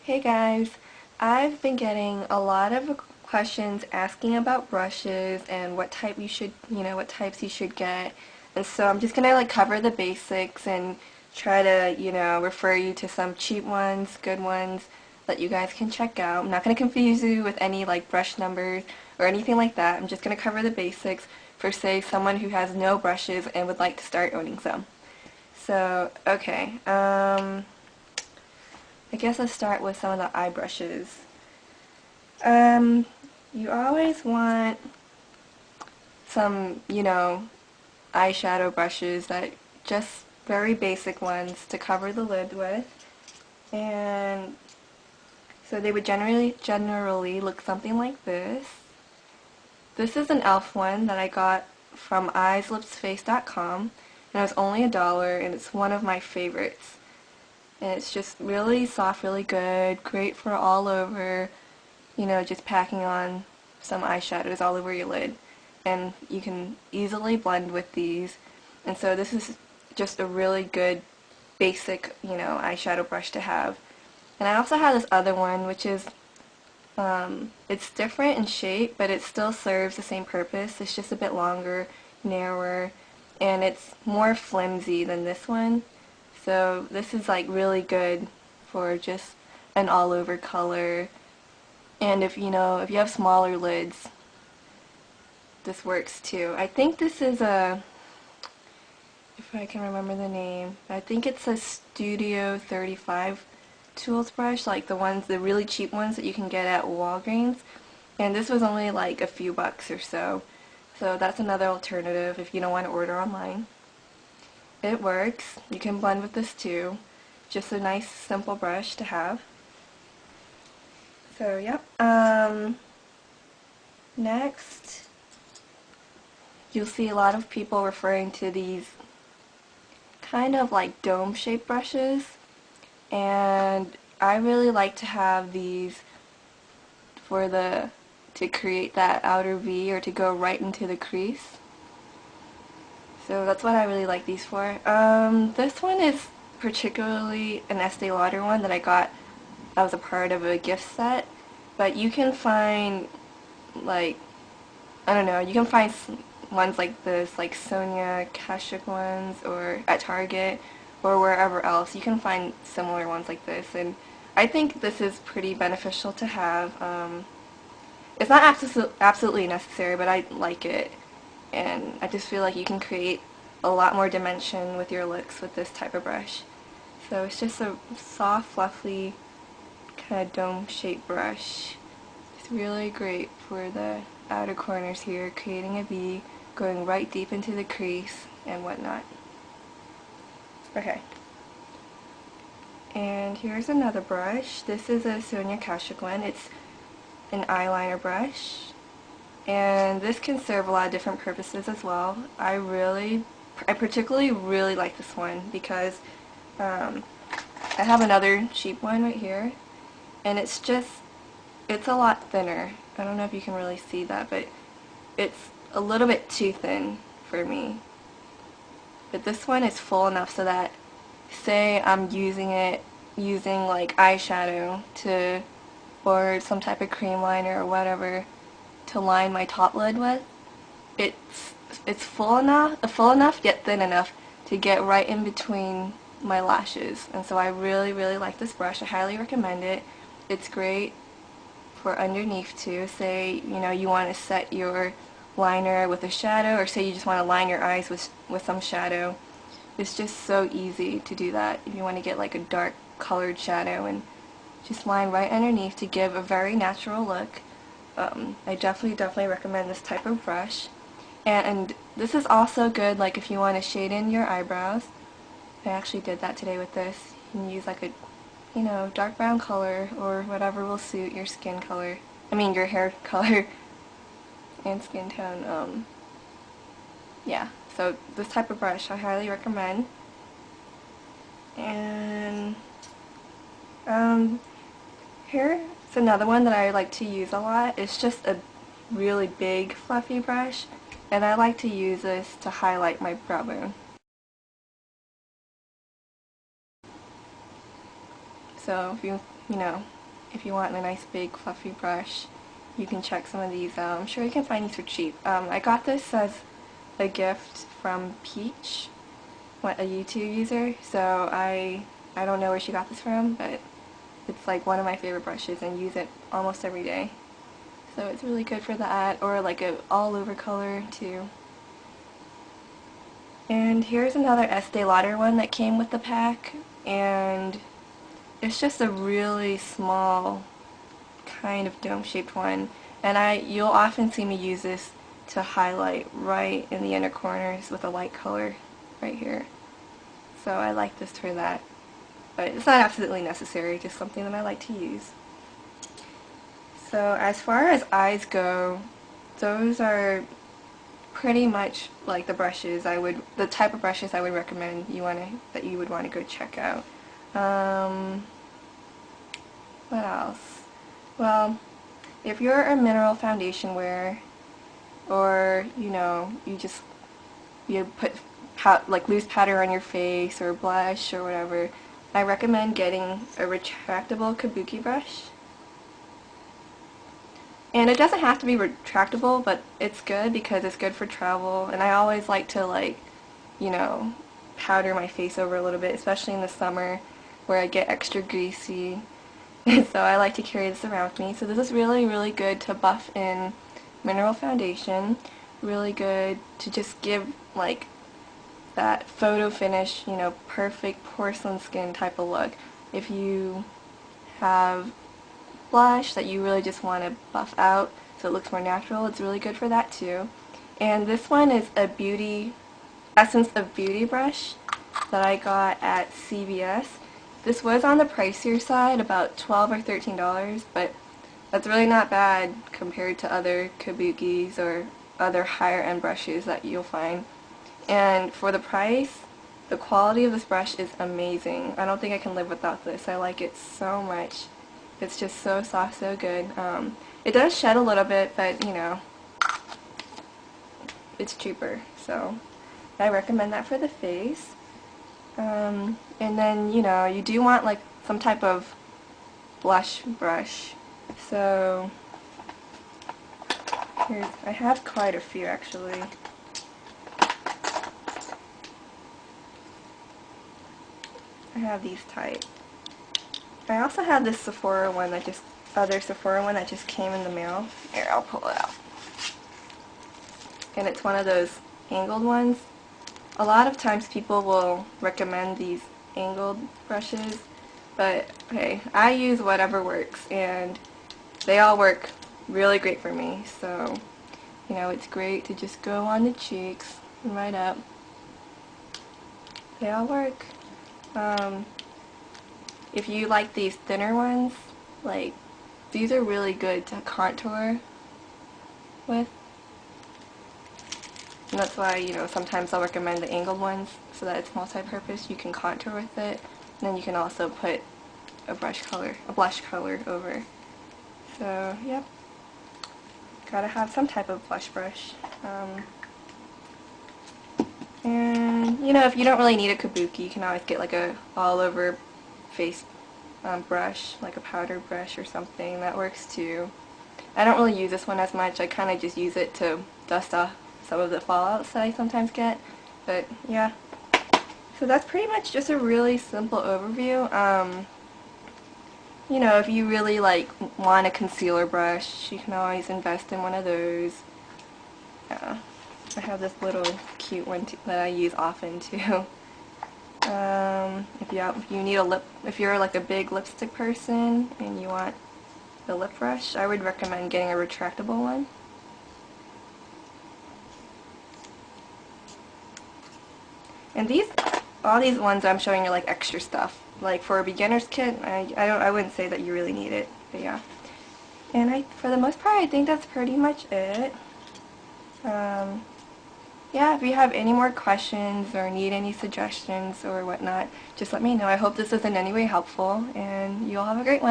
Hey guys, I've been getting a lot of questions asking about brushes and what type you should, what types you should get. And so I'm just gonna cover the basics and try to, refer you to some cheap ones, good ones that you guys can check out. I'm not gonna confuse you with any brush numbers or anything like that. I'm just gonna cover the basics for say someone who has no brushes and would like to start owning some. So, okay. I guess let's start with some of the eye brushes. You always want some, eyeshadow brushes that just very basic ones to cover the lid with. And so they would generally look something like this. This is an e.l.f. one that I got from eyeslipsface.com, and it was only $1, and it's one of my favorites. And it's just really soft, really good, great for all over, just packing on some eyeshadows all over your lid. And you can easily blend with these. And so this is just a really good basic, eyeshadow brush to have. And I also have this other one, which is, it's different in shape, but it still serves the same purpose. It's just a bit longer, narrower, and it's more flimsy than this one. So this is really good for just an all-over color. And if you have smaller lids, this works too. I think this is if I can remember the name, I think it's a Studio 35 tools brush, like the really cheap ones that you can get at Walgreens. And this was only a few bucks or so. So that's another alternative if you don't want to order online. It works. You can blend with this too. Just a nice simple brush to have. So yep. Next, you'll see a lot of people referring to these kind of dome-shaped brushes, and I really like to have these to create that outer V or to go right into the crease. So that's what I really like these for. This one is particularly an Estee Lauder one that I got as a part of a gift set. But you can find, I don't know, you can find ones like this, like Sonia Kashuk ones, or at Target, or wherever else. You can find similar ones like this. And I think this is pretty beneficial to have. It's not absolutely necessary, but I like it. And I just feel like you can create a lot more dimension with your looks with this type of brush. So it's just a soft, fluffy, kind of dome-shaped brush. It's really great for the outer corners here, creating a V, going right deep into the crease and whatnot. Okay. And here's another brush. This is a Sonia Kashuk one. It's an eyeliner brush. And this can serve a lot of different purposes as well. I particularly really like this one because I have another cheap one right here, and it's a lot thinner. I don't know if you can really see that, but it's a little bit too thin for me. But this one is full enough so that, say I'm using eyeshadow or some type of cream liner or whatever, to line my top lid with, it's full enough yet thin enough to get right in between my lashes. And so I really, really like this brush. I highly recommend it. It's great for underneath too. Say you want to set your liner with a shadow, or say you just want to line your eyes with some shadow. It's just so easy to do that if you want to get a dark colored shadow, and just line right underneath to give a very natural look. I definitely recommend this type of brush. And this is also good if you want to shade in your eyebrows. I actually did that today with this. You can use a dark brown color or whatever will suit your skin color. I mean your hair color and skin tone. Yeah, so this type of brush I highly recommend. And here's another one that I like to use a lot. It's just a really big fluffy brush, and I like to use this to highlight my brow bone. So if you if you want a nice big fluffy brush, you can check some of these out. I'm sure you can find these for cheap. I got this as a gift from Peach, a YouTube user, so I don't know where she got this from, but it's like one of my favorite brushes and use it almost every day. So it's really good for that, or like a all over color too. And here's another Estee Lauder one that came with the pack, and it's just a really small kind of dome-shaped one, and you'll often see me use this to highlight right in the inner corners with a light color right here. So I like this for that, but it's not absolutely necessary, just something that I like to use. So as far as eyes go, those are pretty much like the type of brushes I would recommend that you would want to go check out. What else? Well, if you're a mineral foundation wearer, or you put like loose powder on your face or blush or whatever, I recommend getting a retractable kabuki brush. And it doesn't have to be retractable, but it's good because it's good for travel, and I always like to powder my face over a little bit, especially in the summer where I get extra greasy. So I like to carry this around with me. So this is really, really good to buff in mineral foundation. Really good to just give like that photo finish, perfect porcelain skin type of look. If you have blush that you really just want to buff out so it looks more natural, it's really good for that too. And this one is a Essence of Beauty brush that I got at CVS. This was on the pricier side, about $12 or $13, but that's really not bad compared to other kabukis or other higher end brushes that you'll find. And for the price, the quality of this brush is amazing. I don't think I can live without this. I like it so much. It's just so soft, so good. It does shed a little bit, but it's cheaper, so I recommend that for the face. And then, you do want like some type of blush brush. So I have quite a few actually. I have these type. I also have this other Sephora one that just came in the mail. Here, I'll pull it out. And it's one of those angled ones. A lot of times people will recommend these angled brushes, but hey, I use whatever works, and they all work really great for me. So, it's great to just go on the cheeks and right up. They all work. If you like these thinner ones, like these are really good to contour with. And that's why, sometimes I'll recommend the angled ones so that it's multi-purpose. You can contour with it, and then you can also put a blush color over. So, yep. Gotta have some type of blush brush. And, if you don't really need a kabuki, you can always get like a all-over face brush, like a powder brush or something. That works too. I don't really use this one as much. I kind of just use it to dust off some of the fallouts that I sometimes get. But, yeah. So that's pretty much just a really simple overview. If you really want a concealer brush, you can always invest in one of those. Yeah. I have this little cute one that I use often too. If you're like a big lipstick person and you want the lip brush, I would recommend getting a retractable one. And all these ones I'm showing you like extra stuff. Like for a beginner's kit, I wouldn't say that you really need it, but yeah. And for the most part, I think that's pretty much it. Yeah, if you have any more questions or need any suggestions or whatnot, just let me know. I hope this was in any way helpful, and you all have a great one.